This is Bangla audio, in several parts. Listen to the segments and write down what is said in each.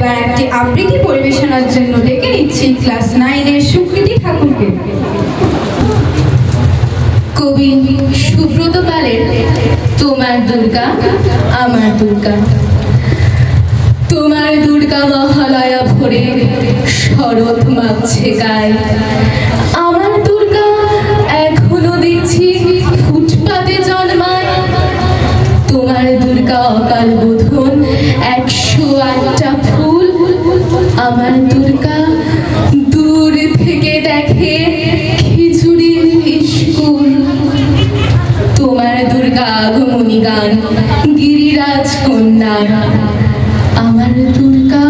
এবার একটি আবৃত্তি পরিবেশনার জন্য ডেকে নিচ্ছি ক্লাস 9-এর সুকৃতি ঠাকুরকে। কবি সুব্রত পালের তোমার দুর্গা আমার দুর্গা। তোমার দুর্গা মহালয়া ভরে শরৎ মাগছে গায়ে, আমার দুর্গা এখনো দেখছি ফুটপাতে জন্মায়। তোমার দুর্গা অকাল বোধন 108টা ফুল, আমার দুর্গা দূর থেকে দেখে খিচুড়ি স্কুল। তোমার দুর্গা আগমনী গান গিরিরাজ কন্যার, আমার দুর্গা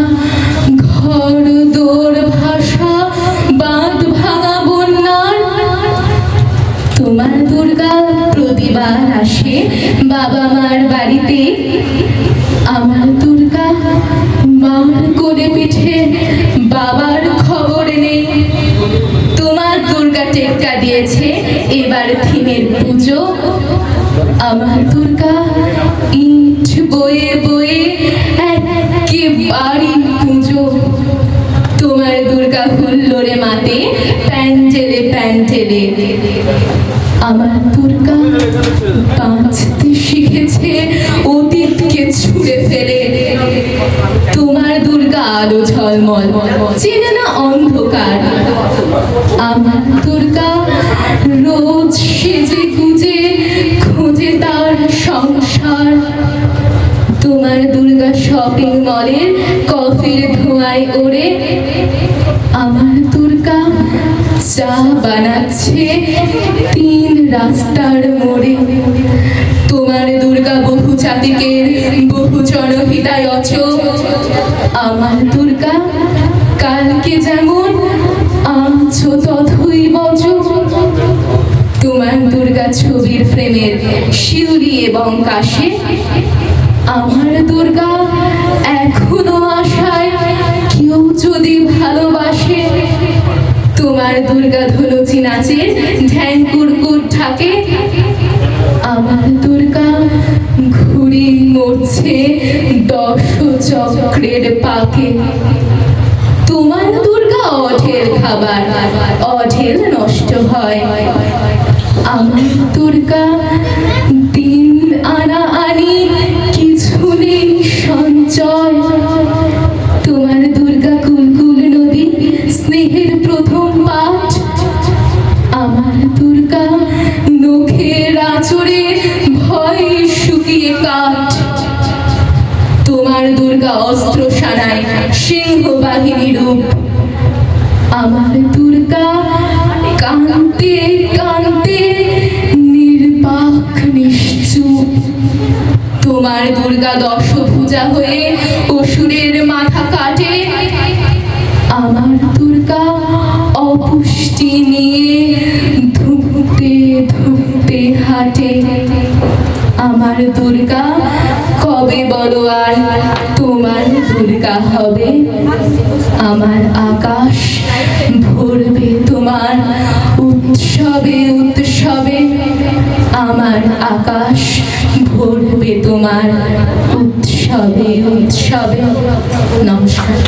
ঘর দোর ভাষা বাঁধ ভাঙা বন্যার। তোমার দুর্গা প্রতিবার আসে বাবা মার বাড়িতে, আমার দুর্গা মার কোলে পিঠে বাবার খবর নেই। তোমার দুর্গা টেক্কা দিয়েছে এবার থিমের পুজো, আমার দুর্গা ইট বয়ে বয়ে একেবারে পুজো। তোমার দুর্গা হুল্লোড়ে মাতে প্যান্ডেলে প্যান্ডেলে, আমার দুর্গা বাঁচতে শিখেছে অতীতকে ছুঁড়ে ফেলে। তোমার দুর্গা আলো ঝলমল চেনে না অন্ধকার, আমার দুর্গা রোজ সেজে গুজে খুঁজে তার সংসার। তোমার দুর্গা শপিং মলের কফির ধোঁয়ায় ওড়ে, আমার দুর্গা চা বানাচ্ছে 3 রাস্তার মোড়ে। তোমার দুর্গা বহু জাতিকের বহু জনহিতায়চ, আমার দুর্গা কালকে যেমন আছো তথই বচ। তোমার দুর্গা ছবির ফ্রেমের শিউলি এবং কাশে, আমার দুর্গা এখনো আশায় কেউ যদি ভালোবাসে। তোমার দুর্গা ধনুচি নাচের ঢ্যাং কুরকুর ঢাকে, আমার দুর্গা ঘুড়ি মরছে 10 চক্রের পাকে। তোমার দুর্গা অঢেল খাবার অঢেল নষ্ট হয়, আমার দুর্গা দিন আনা আনি কিছু নেই সঞ্চয়। তোমার দুর্গা কুলকুল নদী স্নেহের প্রথম পাঠ, আমার দুর্গা নখের আঁচড়ে ভয় শুকিয়ে কাঠ। তোমার দুর্গা অস্ত্র সানায় সিংহ বাহিনী রূপ, আমার দুর্গা কান্তে কান্তে নির্বাক নিশ্চুপ। তোমার দুর্গা দশভুজা হয়ে অসুরের মাথা কাটে, আমার দুর্গা অপুষ্টি নিয়ে ধুঁকতে ধুঁকতে হাঁটে। আমার দুর্গা কবে বলো আর তোমার দুর্গা হবে, আমার আকাশ ভরবে তোমার উৎসবে উৎসবে, আমার আকাশ ভরবে তোমার উৎসবে উৎসবে। নমস্কার।